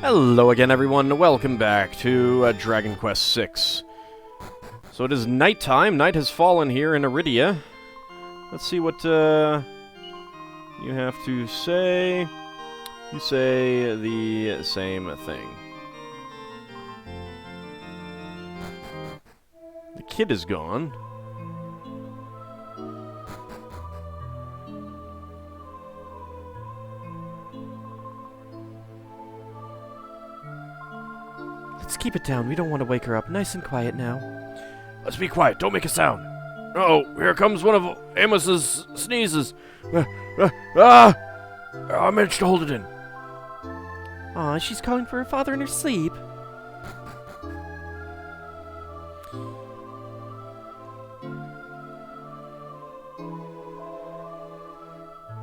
Hello again, everyone. Welcome back to Dragon Quest VI. So it is nighttime. Night has fallen here in Iridia. Let's see what you have to say. You say the same thing. The kid is gone. Let's keep it down. We don't want to wake her up. Nice and quiet now. Let's be quiet. Don't make a sound. Oh, here comes one of Amos's sneezes. I managed to hold it in. Aw, she's calling for her father in her sleep.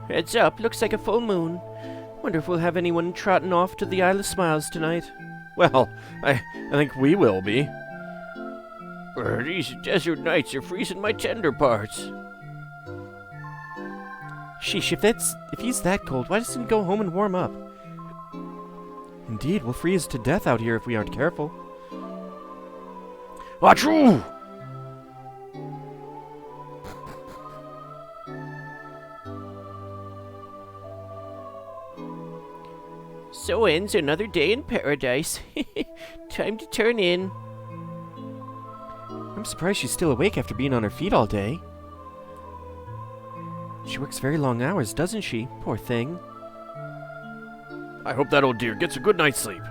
Heads up, looks like a full moon. Wonder if we'll have anyone trotting off to the Isle of Smiles tonight. Well, I think we will be. These desert nights are freezing my tender parts. Sheesh, if he's that cold, why doesn't he go home and warm up? Indeed, we'll freeze to death out here if we aren't careful. Achoo! So ends another day in paradise. Time to turn in. I'm surprised she's still awake after being on her feet all day. She works very long hours, doesn't she? Poor thing. I hope that old dear gets a good night's sleep.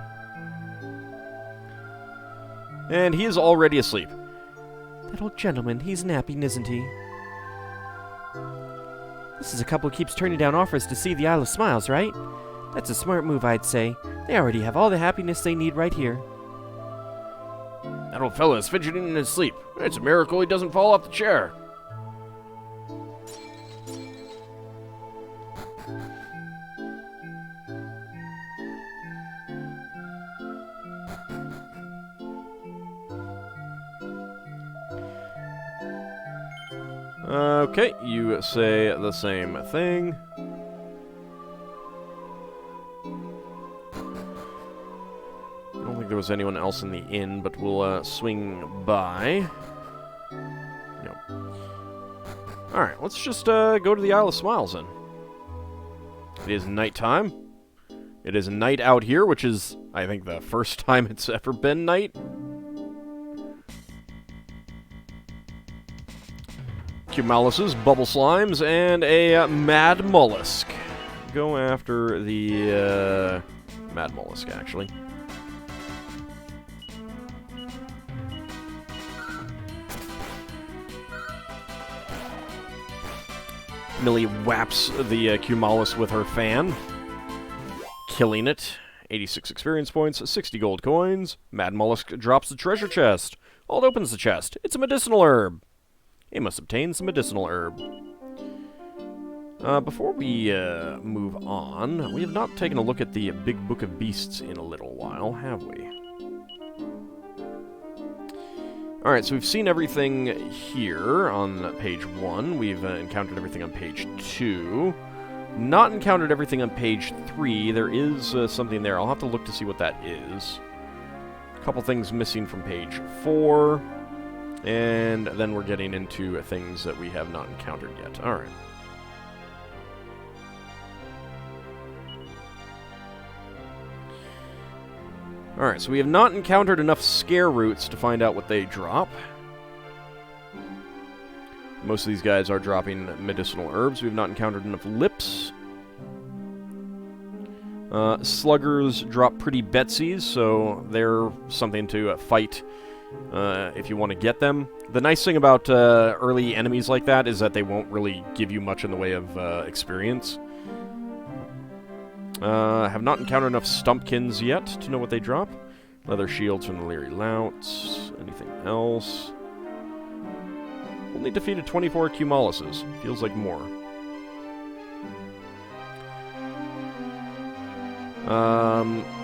And he is already asleep. That old gentleman, he's napping, isn't he? This is a couple who keeps turning down offers to see the Isle of Smiles, right? That's a smart move, I'd say. They already have all the happiness they need right here. That old fella is fidgeting in his sleep. It's a miracle he doesn't fall off the chair. Okay, you say the same thing. I don't think there was anyone else in the inn, but we'll swing by. Nope. Alright, let's just go to the Isle of Smiles then. It is nighttime. It is night out here, which is, I think, the first time it's ever been night. Cumuluses, bubble slimes, and a mad mollusk. Go after the mad mollusk, actually. Millie whaps the Cumulus with her fan, killing it. 86 experience points, 60 gold coins. Mad mollusk drops the treasure chest. Ald opens the chest. It's a medicinal herb. He must obtain some medicinal herb. Before we move on, we have not taken a look at the Big Book of Beasts in a little while, have we? Alright, so we've seen everything here on page 1. We've encountered everything on page 2. Not encountered everything on page 3. There is something there. I'll have to look to see what that is. A couple things missing from page 4. And then we're getting into things that we have not encountered yet. Alright. Alright, so we have not encountered enough scare roots to find out what they drop. Most of these guys are dropping medicinal herbs. We have not encountered enough lips. Sluggers drop pretty Betsies, so they're something to fight if you want to get them. The nice thing about early enemies like that is that they won't really give you much in the way of experience. Have not encountered enough Stumpkins yet to know what they drop. Leather shields from the Leery Louts. Anything else? Only defeated 24 Cumuluses. Feels like more.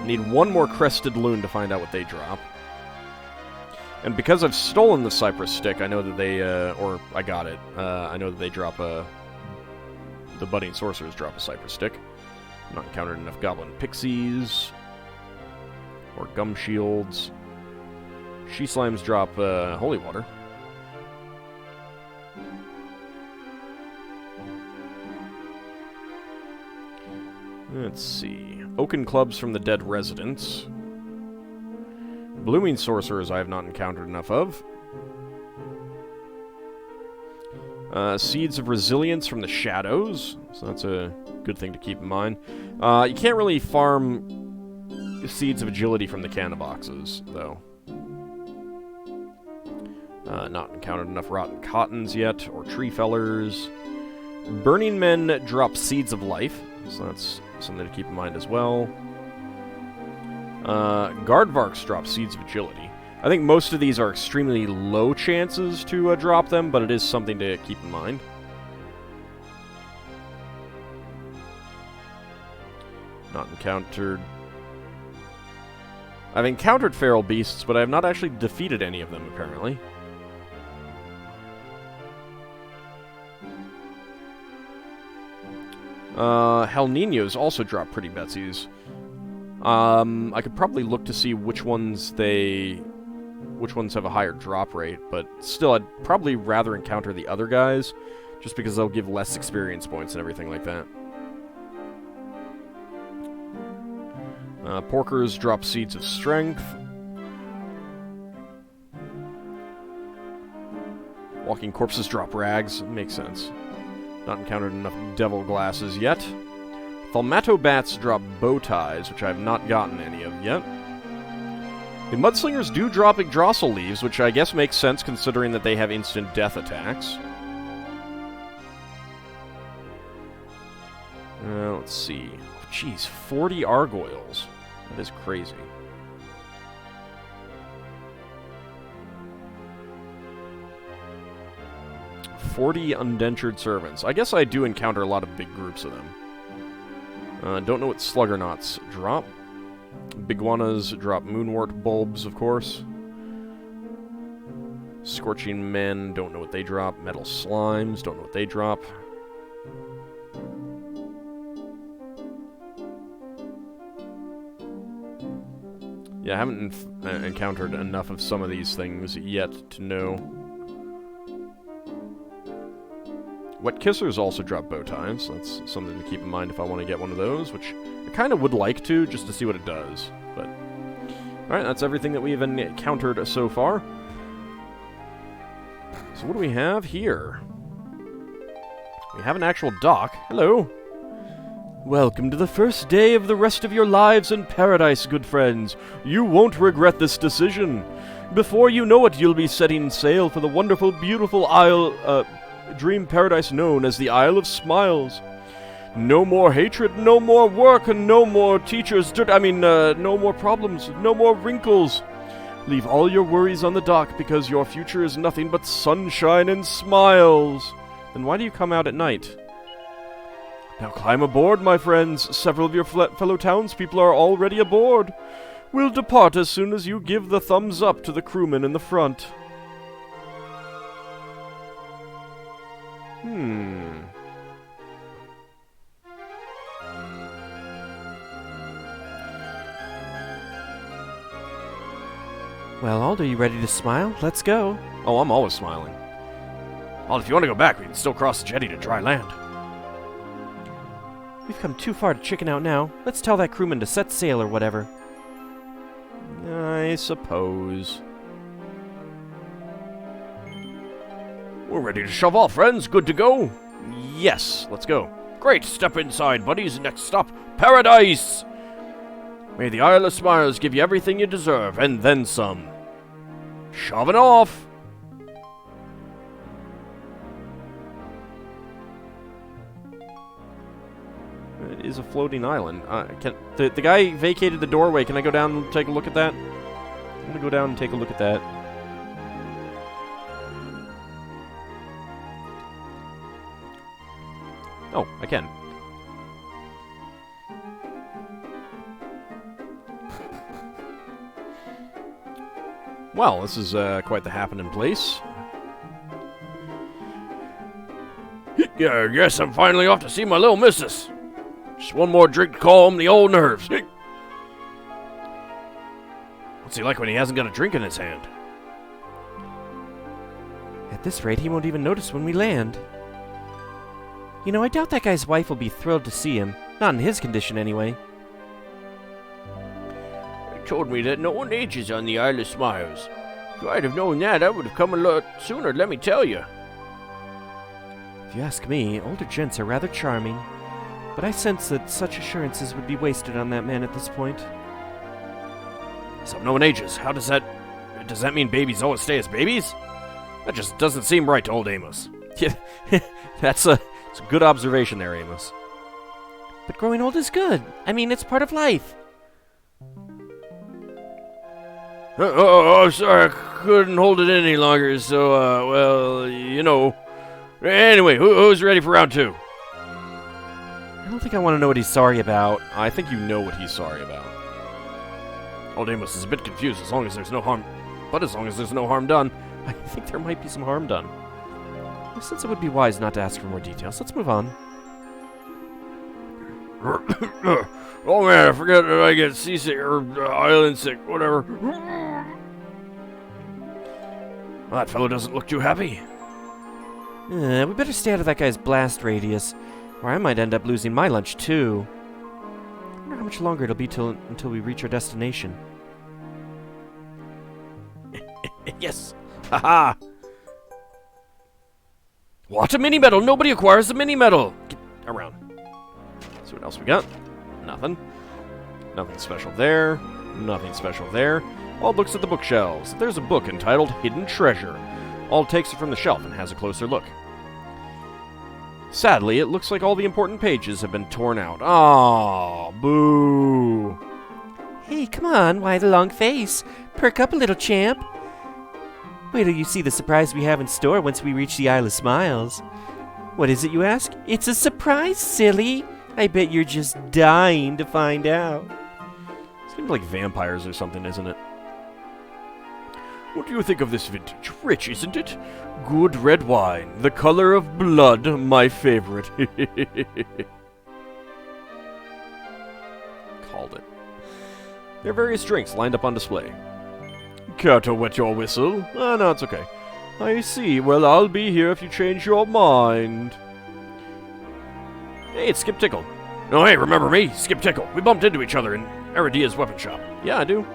Need one more Crested loon to find out what they drop. And because I've stolen the Cypress Stick, I know that they, or I got it, I know that they drop the Budding Sorcerers drop a Cypress Stick. Not encountered enough Goblin Pixies. or gum shields. She slimes drop holy water. Let's see. Oaken clubs from the dead residents. Blooming sorcerers I have not encountered enough of. Seeds of resilience from the shadows. So that's a good thing to keep in mind. You can't really farm seeds of agility from the canna boxes, though. Not encountered enough rotten cottons yet, or tree fellers. Burning men drop seeds of life, so that's something to keep in mind as well. Guardvarks drop seeds of agility. I think most of these are extremely low chances to drop them, but it is something to keep in mind. Not encountered... I've encountered feral beasts, but I have not actually defeated any of them, apparently. Hell Ninos also drop pretty Betsies. I could probably look to see which ones have a higher drop rate, but still, I'd probably rather encounter the other guys, just because they'll give less experience points and everything like that. Porkers drop seeds of strength. Walking corpses drop rags. Makes sense. Not encountered enough devil glasses yet. Thaumato bats drop bow ties, which I have not gotten any of yet. The mudslingers do drop Yggdrasil leaves, which I guess makes sense considering that they have instant death attacks. Let's see. Jeez, 40 Argoyles. That is crazy. "40 undentured servants." I guess I do encounter a lot of big groups of them. Don't know what Sluggernauts drop. Biguanas drop moonwort bulbs, of course. Scorching men, don't know what they drop. Metal slimes, don't know what they drop. Yeah, I haven't encountered enough of some of these things yet to know. Wet Kissers also drop bow ties. That's something to keep in mind if I want to get one of those, which I kind of would like to, just to see what it does. But alright, that's everything that we've encountered so far. So what do we have here? We have an actual dock. Hello! Welcome to the first day of the rest of your lives in paradise, good friends. You won't regret this decision. Before you know it, you'll be setting sail for the wonderful, beautiful dream paradise known as the Isle of Smiles. No more hatred, no more work, and no more teachers, no more problems, no more wrinkles. Leave all your worries on the dock because your future is nothing but sunshine and smiles. Then why do you come out at night? Now climb aboard, my friends. Several of your fellow townspeople are already aboard. We'll depart as soon as you give the thumbs up to the crewmen in the front. Well, Ald, are you ready to smile? Let's go. Oh, I'm always smiling. Well, if you want to go back, we can still cross the jetty to dry land. We've come too far to chicken out now. Let's tell that crewman to set sail or whatever. I suppose. We're ready to shove off, friends. Good to go? Yes, let's go. Great, step inside, buddies. Next stop, paradise! May the Isle of Smiles give you everything you deserve, and then some. Shoving off! It is a floating island. The guy vacated the doorway. Can I go down and take a look at that? I'm gonna go down and take a look at that. Oh, I can. Well, this is quite the happening place. Yeah, yes, I'm finally off to see my little missus. Just one more drink to calm the old nerves. What's he like when he hasn't got a drink in his hand? At this rate, he won't even notice when we land. You know, I doubt that guy's wife will be thrilled to see him. Not in his condition, anyway. They told me that no one ages on the Isle of Smiles. If I'd have known that, I would have come a lot sooner, let me tell you. If you ask me, older gents are rather charming. But I sense that such assurances would be wasted on that man at this point. So no one ages. How does that... Does that mean babies always stay as babies? That just doesn't seem right to old Amos. Yeah, it's a good observation there, Amos. But growing old is good. I mean, it's part of life. Sorry, I couldn't hold it in any longer, so, well, you know. Anyway, who's ready for round 2? I don't think I want to know what he's sorry about. I think you know what he's sorry about. Old Amos is a bit confused as long as there's no harm... But as long as there's no harm done. I think there might be some harm done. Since it would be wise not to ask for more details, let's move on. Oh man, I forget that I get seasick or island sick, whatever. Well, that fellow doesn't look too happy. We better stay out of that guy's blast radius, or I might end up losing my lunch too. I wonder how much longer it'll be until we reach our destination. Yes! Haha! What, a mini medal? Nobody acquires a mini medal! Get around. See what else we got? Nothing. Nothing special there. Nothing special there. All looks at the bookshelves. There's a book entitled Hidden Treasure. All takes it from the shelf and has a closer look. Sadly, it looks like all the important pages have been torn out. Aww, boo. Hey, come on, why the long face? Perk up a little, champ. Wait till you see the surprise we have in store once we reach the Isle of Smiles. What is it, you ask? It's a surprise, silly. I bet you're just dying to find out. It's kind of like vampires or something, isn't it? What do you think of this vintage? Rich, isn't it? Good red wine. The color of blood, my favorite. Called it. There are various drinks lined up on display. Care to wet your whistle? No, it's okay. I see. Well, I'll be here if you change your mind. Hey, it's Skip Tickle. Oh, hey, remember me? Skip Tickle. We bumped into each other in Aridia's weapon shop. Yeah, I do.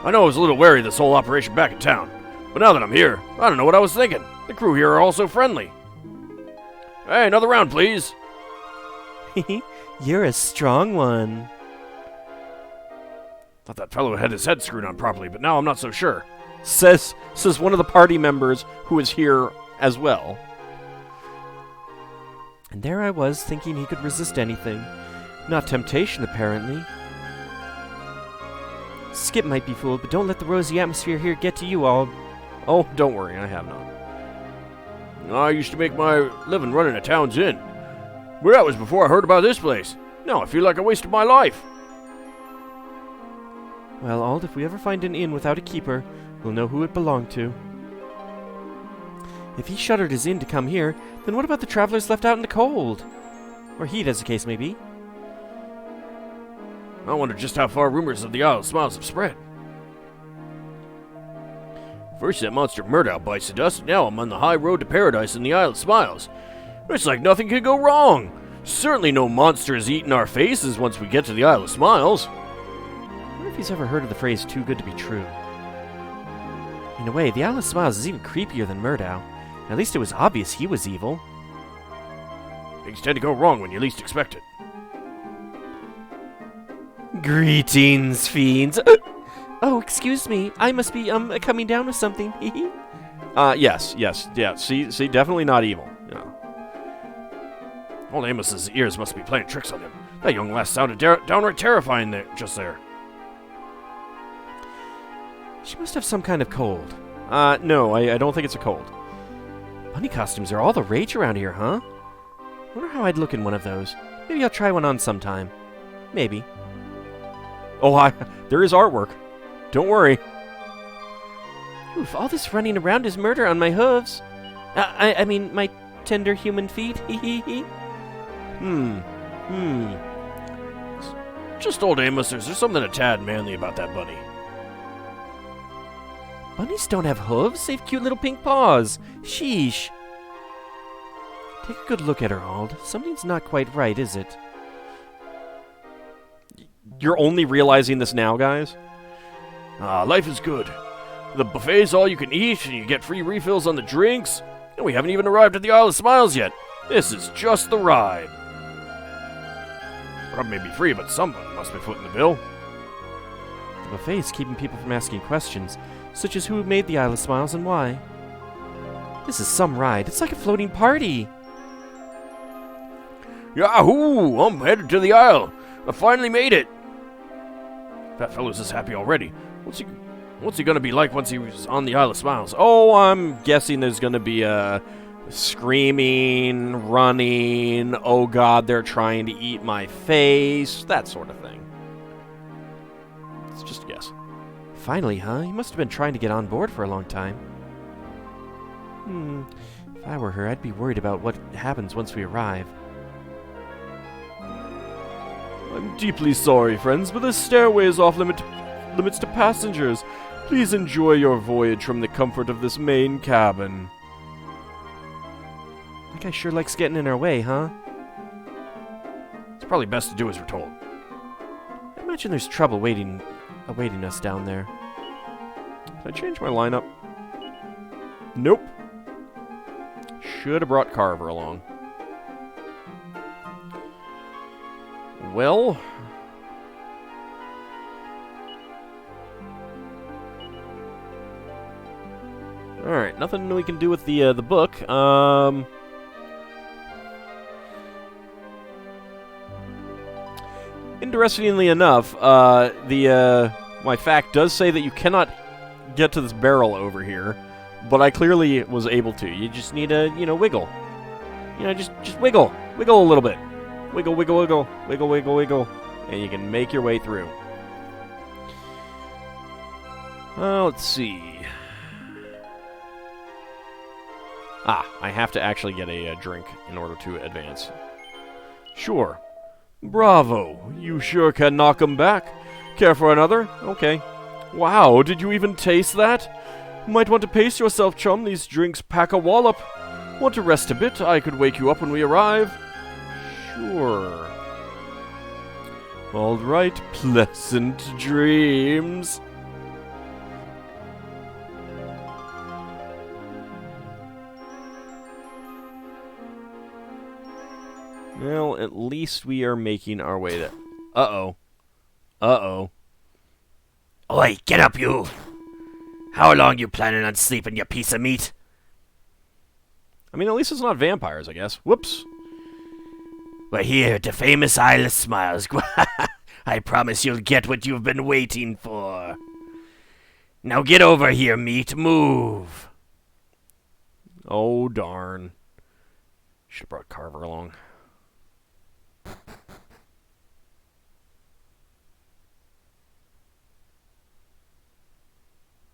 I know I was a little wary of this whole operation back in town, but now that I'm here, I don't know what I was thinking. The crew here are all so friendly. Hey, another round, please. You're a strong one. Thought that fellow had his head screwed on properly, but now I'm not so sure. Says one of the party members who is here as well. And there I was, thinking he could resist anything. Not temptation, apparently. Skip might be fooled, but don't let the rosy atmosphere here get to you all. Oh, don't worry, I have not. I used to make my living running a town's inn. But that was before I heard about this place. Now I feel like I wasted my life. Well, Ald, if we ever find an inn without a keeper, we'll know who it belonged to. If he shuttered his inn to come here, then what about the travelers left out in the cold? Or heat, as the case may be. I wonder just how far rumors of the Isle of Smiles have spread. First that monster Murdow bites the dust, now I'm on the high road to paradise in the Isle of Smiles. It's like nothing could go wrong. Certainly no monster is eating our faces once we get to the Isle of Smiles. I wonder if he's ever heard of the phrase too good to be true. In a way, the Isle of Smiles is even creepier than Murdow. At least it was obvious he was evil. Things tend to go wrong when you least expect it. Greetings, fiends. Oh, excuse me. I must be, coming down with something. Yes. See, definitely not evil. Yeah. Old Amos's ears must be playing tricks on him. That young lass sounded downright terrifying there, just there. She must have some kind of cold. No, I don't think it's a cold. Bunny costumes are all the rage around here, huh? Wonder how I'd look in one of those. Maybe I'll try one on sometime. Maybe. Oh, there is artwork. Don't worry. Oof, all this running around is murder on my hooves. I mean, my tender human feet. Just old Amos, there's something a tad manly about that bunny. Bunnies don't have hooves. They have cute little pink paws. Sheesh. Take a good look at her, Ald. Something's not quite right, is it? You're only realizing this now, guys? Life is good. The buffet's all you can eat, and you get free refills on the drinks. And we haven't even arrived at the Isle of Smiles yet. This is just the ride. Grub may be free, but someone must be footing the bill. The buffet's keeping people from asking questions, such as who made the Isle of Smiles and why. This is some ride. It's like a floating party. Yahoo! I'm headed to the Isle. I finally made it. That fellow's is happy already. What's he gonna be like once he's on the Isle of Smiles? Oh, I'm guessing there's gonna be screaming, running, oh god, they're trying to eat my face, that sort of thing. It's just a guess. Finally, huh? You must have been trying to get on board for a long time. If I were her, I'd be worried about what happens once we arrive. I'm deeply sorry, friends, but the stairway is off limits to passengers. Please enjoy your voyage from the comfort of this main cabin. That guy sure likes getting in our way, huh? It's probably best to do as we're told. I imagine there's trouble awaiting us down there. Did I change my lineup? Nope. Should have brought Carver along. Well... Alright, nothing we can do with the book. Interestingly enough, my fact does say that you cannot get to this barrel over here, but I clearly was able to. You just need to, wiggle. Just wiggle. Wiggle a little bit. Wiggle, wiggle, wiggle. Wiggle, wiggle, wiggle. And you can make your way through. Let's see. I have to actually get a drink in order to advance. Sure. Bravo. You sure can knock 'em back. Care for another? Okay. Wow, did you even taste that? Might want to pace yourself, chum. These drinks pack a wallop. Want to rest a bit? I could wake you up when we arrive. Sure. All right, pleasant dreams. Well, at least we are making our way there. Uh-oh. Uh-oh. Oi, get up, you! How long you planning on sleeping, you piece of meat? I mean, at least it's not vampires, I guess. Whoops. We're here at the famous Isle of Smiles. I promise you'll get what you've been waiting for. Now get over here, meat. Move. Oh, darn. Should have brought Carver along.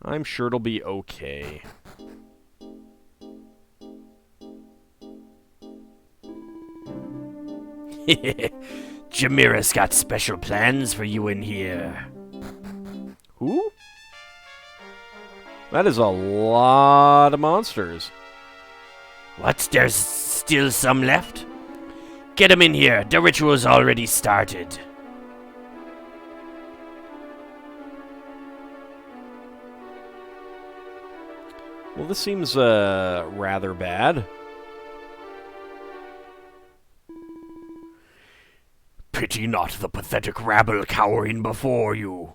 I'm sure it'll be okay. Jamira's got special plans for you in here. Who? That is a lot of monsters. What? There's still some left? Get 'em in here. The ritual's already started. Well, this seems rather bad. Pity not the pathetic rabble cowering before you.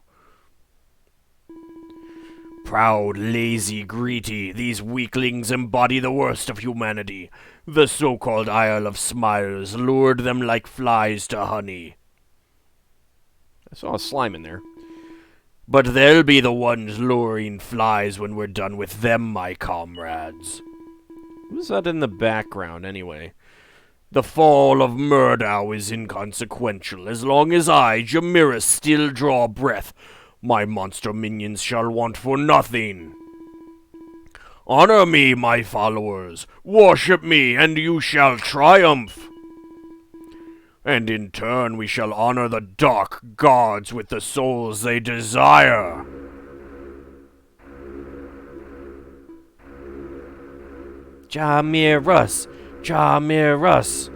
Proud, lazy, greedy, these weaklings embody the worst of humanity. The so-called Isle of Smiles lured them like flies to honey. I saw a slime in there. But they'll be the ones luring flies when we're done with them, my comrades. Who's that in the background, anyway? The fall of Murdow is inconsequential. As long as I, Jamira, still draw breath, my monster minions shall want for nothing. Honor me, my followers. Worship me, and you shall triumph. And in turn we shall honor the dark gods with the souls they desire. Jamirus! Jamirus!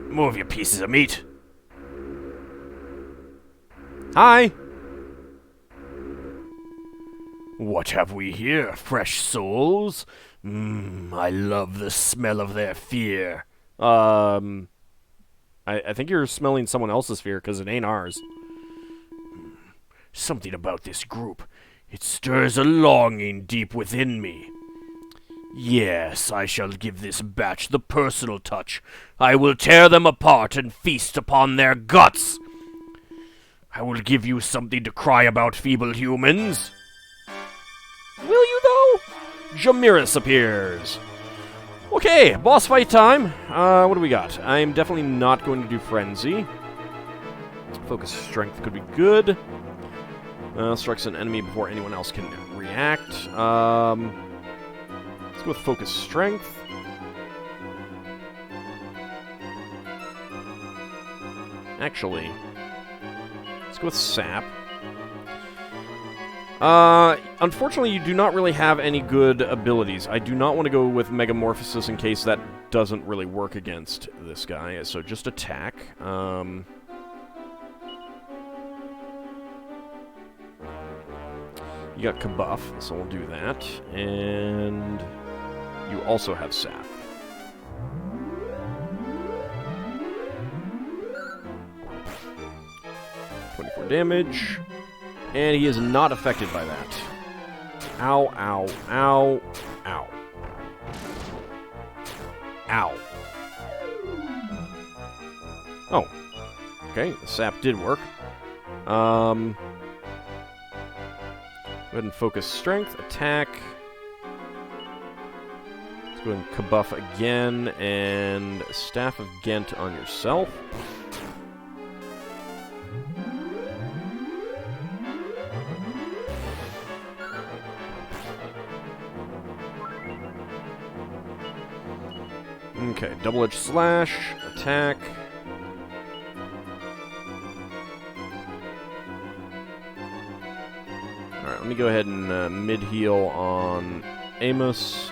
Move, you pieces of meat! Hi! What have we here? Fresh souls? I love the smell of their fear. I think you're smelling someone else's fear, because it ain't ours. Something about this group. It stirs a longing deep within me. Yes, I shall give this batch the personal touch. I will tear them apart and feast upon their guts. I will give you something to cry about, feeble humans. Will you, though? Jamirus appears. Okay, boss fight time. What do we got? I'm definitely not going to do Frenzy. Focus Strength could be good. Strikes an enemy before anyone else can react. Let's go with Focus Strength. Actually, let's go with Sap. Unfortunately, you do not really have any good abilities. I do not want to go with Megamorphosis in case that doesn't really work against this guy, so just attack. You got Kabuff, so we'll do that. And you also have Sap. .24 damage. And he is not affected by that. Ow, ow, ow, ow. Ow. Oh. Okay, the sap did work. Go ahead and focus strength, attack. Let's go ahead and kabuff again, and Staff of Ghent on yourself. Okay, double-edged slash, attack. Alright, let me go ahead and mid-heal on Amos.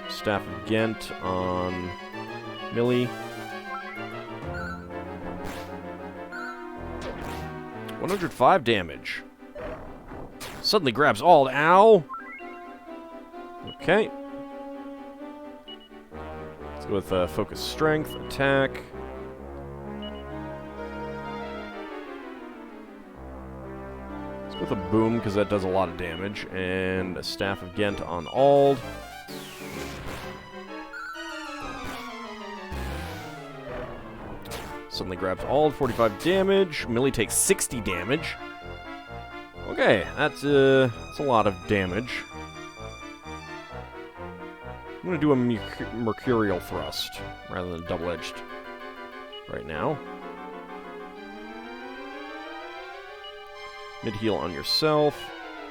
Staff of Ghent on Millie. 105 damage. Suddenly grabs Ald. Ow! Okay. With focus strength, attack. Let's go with a boom, because that does a lot of damage. And a Staff of Ghent on Ald. Suddenly grabs Ald, 45 damage. Millie takes 60 damage. Okay, that's a lot of damage. I'm going to do a Mercurial Thrust, rather than double-edged right now. Mid-heal on yourself.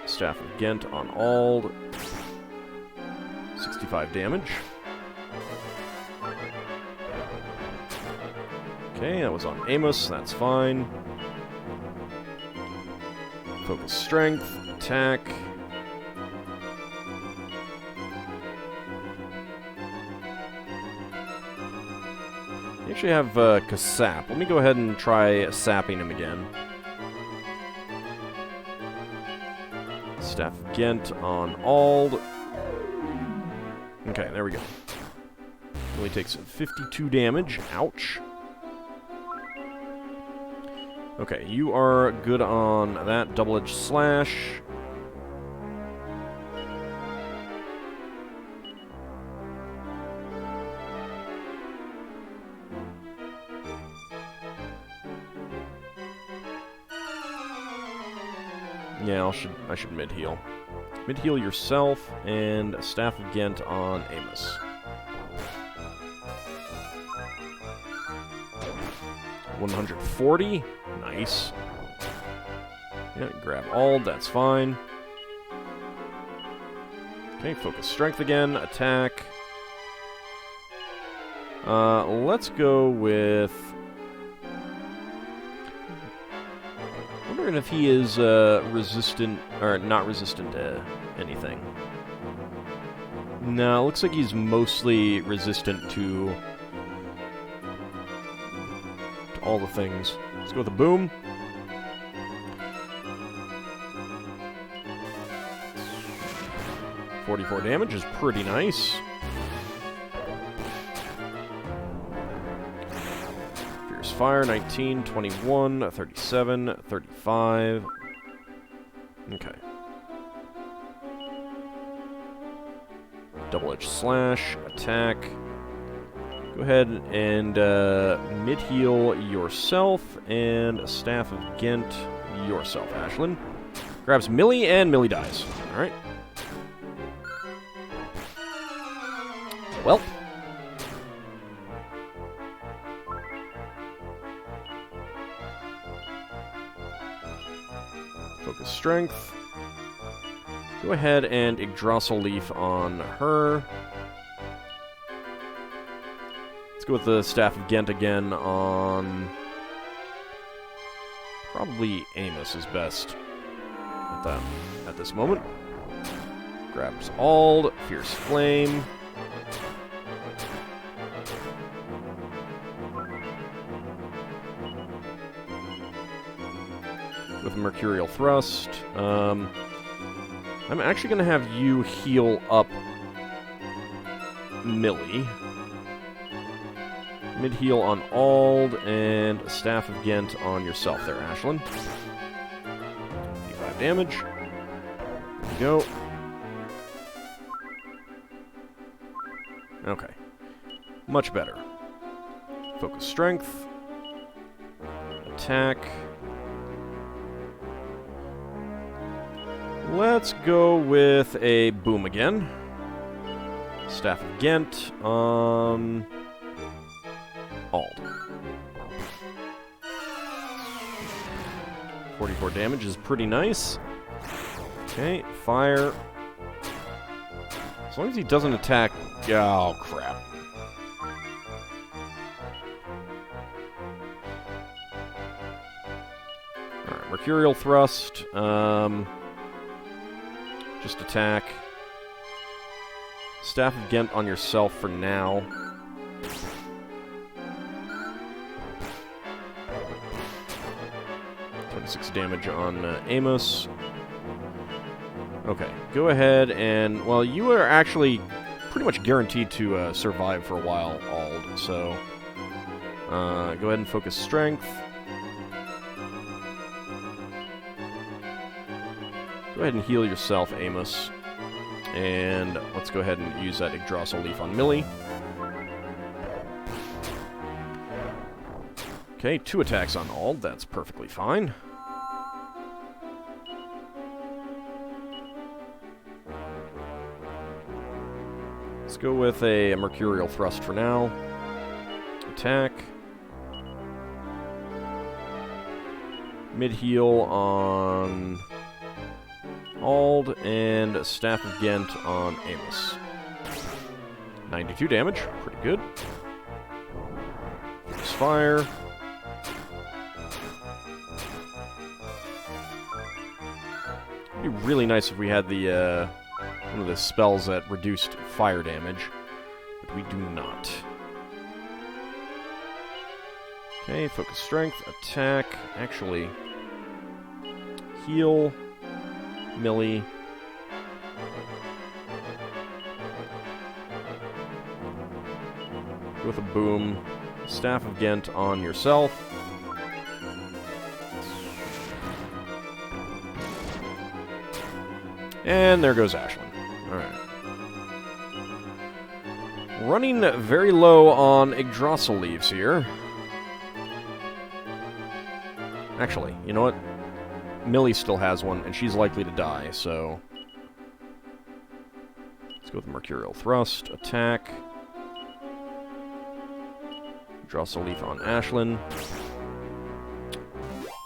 Staff of Ghent on Ald. 65 damage. Okay, that was on Amos, that's fine. Focus Strength, attack. You actually have Kasap. Let me go ahead and try sapping him again. Staff of Ghent on Ald. Okay, there we go. Only takes 52 damage. Ouch. Okay, you are good on that double-edged slash. Yeah, I should mid-heal. Mid-heal yourself, and a Staff of Ghent on Amos. $140. Nice. Yeah, grab Ald, that's fine. Okay, focus strength again, attack. Let's go with... I wonder wondering if he is resistant, or not resistant to anything. No, it looks like he's mostly resistant to all the things. Let's go with a boom. .44 damage is pretty nice. Fierce Fire, 19, 21, 37, 35. Okay. Double-edged slash, attack. Go ahead and mid-heal yourself, and Staff of Ghent yourself, Ashlyn. Grabs Millie, and Millie dies. Alright. Well. Focus Strength. Go ahead and Yggdrasil Leaf on her. Let's go with the Staff of Ghent again on... Probably Amos is best at this moment. Grabs Ald, Fierce Flame. With Mercurial Thrust. I'm actually going to have you heal up Millie. Mid-heal on Ald, and Staff of Ghent on yourself there, Ashlyn. 55 damage. There we go. Okay. Much better. Focus Strength. Attack. Let's go with a boom again. Staff of Ghent on Ald. 44 damage is pretty nice. Okay, fire. As long as he doesn't attack... Oh, crap. Alright, Mercurial Thrust. Just attack. Staff of Ghent on yourself for now. .26 damage on Amos. Okay, go ahead and... Well, you are actually pretty much guaranteed to survive for a while, Ald, so... go ahead and focus Strength. Go ahead and heal yourself, Amos. And let's go ahead and use that Yggdrasil Leaf on Millie. Okay, 2 attacks on Ald. That's perfectly fine. Let's go with a Mercurial Thrust for now. Attack. Mid-heal on Ald, and Staff of Ghent on Amos. 92 damage, pretty good. Fierce Fire. It'd be really nice if we had the one of the spells that reduced fire damage, but we do not. Okay, focus Strength, attack. Actually, heal Millie. Go with a boom. Staff of Ghent on yourself. And there goes Ashlyn. Alright. Running very low on Yggdrasil Leaves here. Actually, you know what? Millie still has one, and she's likely to die, so... Let's go with Mercurial Thrust. Attack. Yggdrasil Leaf on Ashlyn.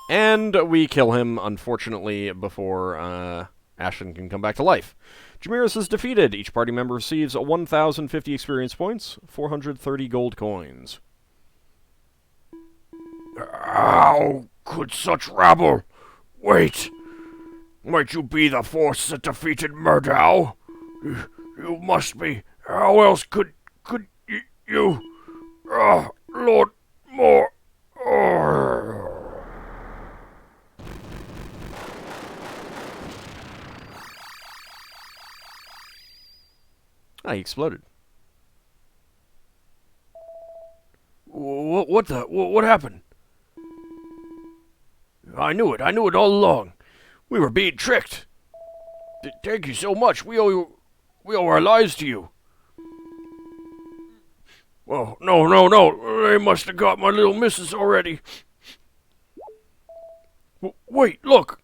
And we kill him, unfortunately, before Ashlyn can come back to life. Jamiris is defeated. Each party member receives 1,050 experience points, 430 gold coins. How could such rabble Wait! Might you be the force that defeated Murdow? You must be. How else could you? Lord More. Ah, he exploded. What happened? I knew it all along. We were being tricked. Thank you so much. We owe our lives to you. Well, no. They must have got my little missus already. Wait, look.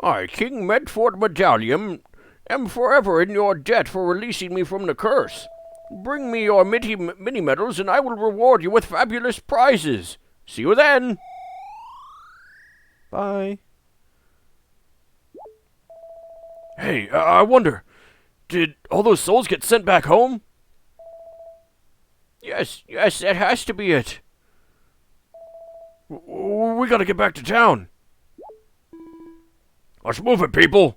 I, King Medford Medallion, am forever in your debt for releasing me from the curse. Bring me your mini-medals and I will reward you with fabulous prizes. See you then. Bye. Hey, I wonder, did all those souls get sent back home? Yes, that has to be it. We gotta get back to town. Let's move it, people.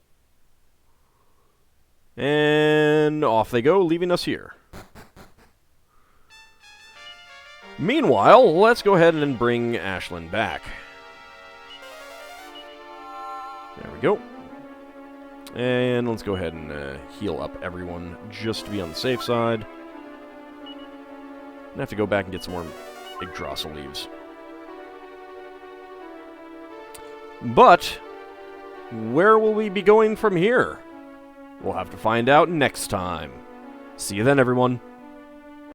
And off they go, leaving us here. Meanwhile, let's go ahead and bring Ashlyn back. There we go. And let's go ahead and heal up everyone, just to be on the safe side. I have to go back and get some more Yggdrasil leaves. But where will we be going from here? We'll have to find out next time. See you then, everyone.